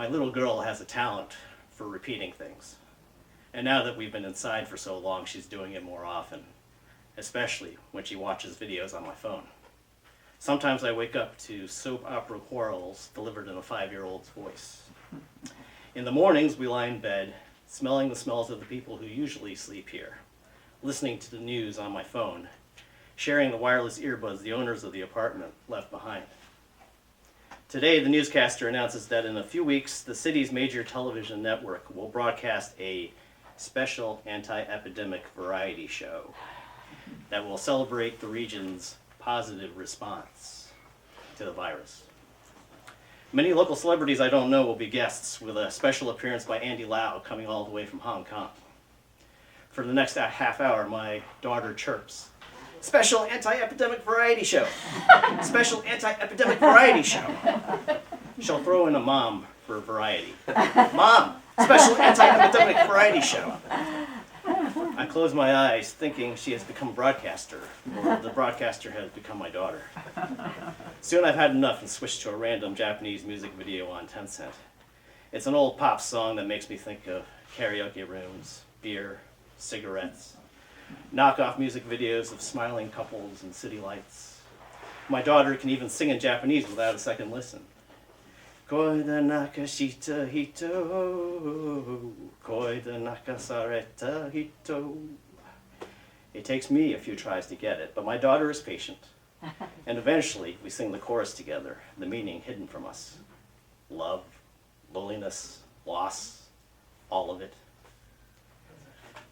My little girl has a talent for repeating things. And now that we've been inside for so long, she's doing it more often, especially when she watches videos on my phone. Sometimes I wake up to soap opera quarrels delivered in a 5-year-old's voice. In the mornings, we lie in bed, smelling the smells of the people who usually sleep here, listening to the news on my phone, sharing the wireless earbuds the owners of the apartment left behind. Today, the newscaster announces that in a few weeks, the city's major television network will broadcast a special anti-epidemic variety show that will celebrate the region's positive response to the virus. Many local celebrities I don't know will be guests, with a special appearance by Andy Lau coming all the way from Hong Kong. For the next half hour, my daughter chirps, "Special anti-epidemic variety show. Special anti-epidemic variety show." She'll throw in a mom for variety. "Mom, special anti-epidemic variety show." I close my eyes thinking she has become a broadcaster, or the broadcaster has become my daughter. Soon I've had enough and switched to a random Japanese music video on Tencent. It's an old pop song that makes me think of karaoke rooms, beer, cigarettes, knockoff music videos of smiling couples and city lights. My daughter can even sing in Japanese without a second listen. Koi da nakashita hito, koi da nakasareta hito. It takes me a few tries to get it, but my daughter is patient. And eventually we sing the chorus together, the meaning hidden from us. Love, loneliness, loss, all of it.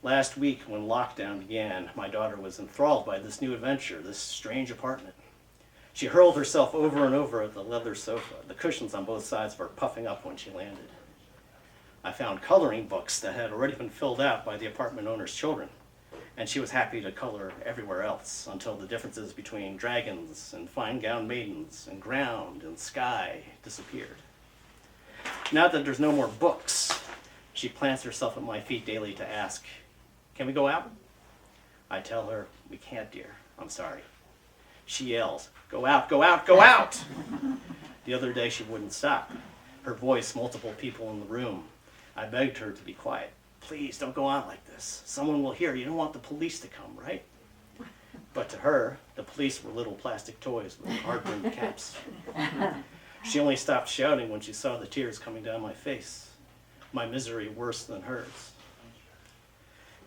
Last week, when lockdown began, my daughter was enthralled by this new adventure, this strange apartment. She hurled herself over and over at the leather sofa, the cushions on both sides of her puffing up when she landed. I found coloring books that had already been filled out by the apartment owner's children, and she was happy to color everywhere else until the differences between dragons and fine-gowned maidens and ground and sky disappeared. Now that there's no more books, she plants herself at my feet daily to ask, "Can we go out?" I tell her, "We can't, dear. I'm sorry." She yells, "Go out, go out, go out!" The other day she wouldn't stop. Her voice, multiple people in the room. I begged her to be quiet. "Please, don't go on like this. Someone will hear. You don't want the police to come, right?" But to her, the police were little plastic toys with hard-brimmed caps. She only stopped shouting when she saw the tears coming down my face, my misery worse than hers.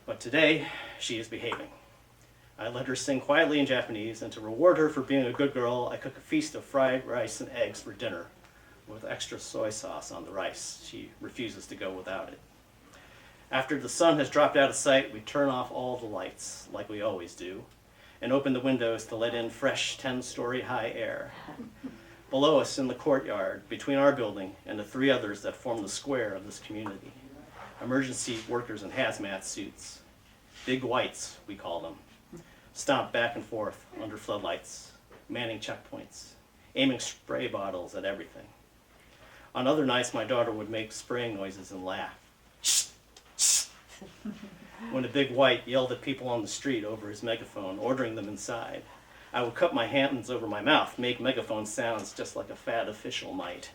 But today, she is behaving. I let her sing quietly in Japanese, and to reward her for being a good girl, I cook a feast of fried rice and eggs for dinner with extra soy sauce on the rice. She refuses to go without it. After the sun has dropped out of sight, we turn off all the lights, like we always do, and open the windows to let in fresh 10-story high air. Below us in the courtyard, between our building and the 3 others that form the square of this community, emergency workers in hazmat suits, big whites, we call them, stomp back and forth under floodlights, manning checkpoints, aiming spray bottles at everything. On other nights, my daughter would make spraying noises and laugh. When a big white yelled at people on the street over his megaphone, ordering them inside, I would cup my hands over my mouth, make megaphone sounds just like a fat official might.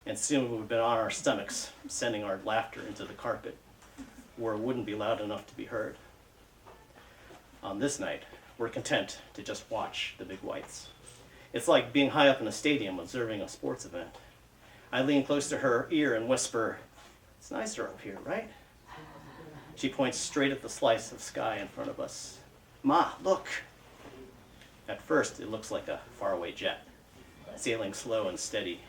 And soon we would be on our stomachs, sending our laughter into the carpet, where it wouldn't be loud enough to be heard. On this night, we're content to just watch the big whites. It's like being high up in a stadium observing a sports event. I lean close to her ear and whisper, "It's nicer up here, right?" She points straight at the slice of sky in front of us. "Ma, look." At first, it looks like a faraway jet, sailing slow and steady.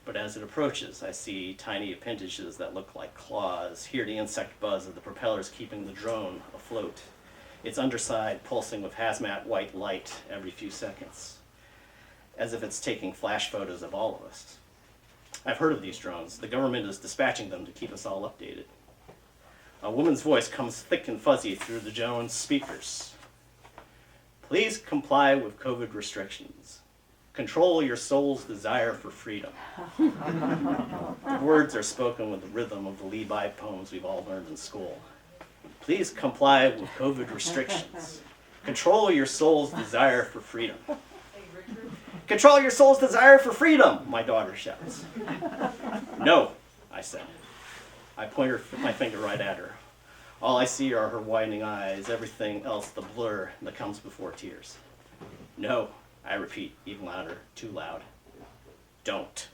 But as it approaches, I see tiny appendages that look like claws, hear the insect buzz of the propellers keeping the drone afloat, its underside pulsing with hazmat white light every few seconds, as if it's taking flash photos of all of us. I've heard of these drones. The government is dispatching them to keep us all updated. A woman's voice comes thick and fuzzy through the drone's speakers. "Please comply with COVID restrictions. Control your soul's desire for freedom." The words are spoken with the rhythm of the Li-Bai poems we've all learned in school. "Please comply with COVID restrictions. Control your soul's desire for freedom." "Control your soul's desire for freedom," my daughter shouts. No, I said. I point my finger right at her. All I see are her widening eyes, everything else the blur that comes before tears. No, I repeat, even louder, too loud. Don't.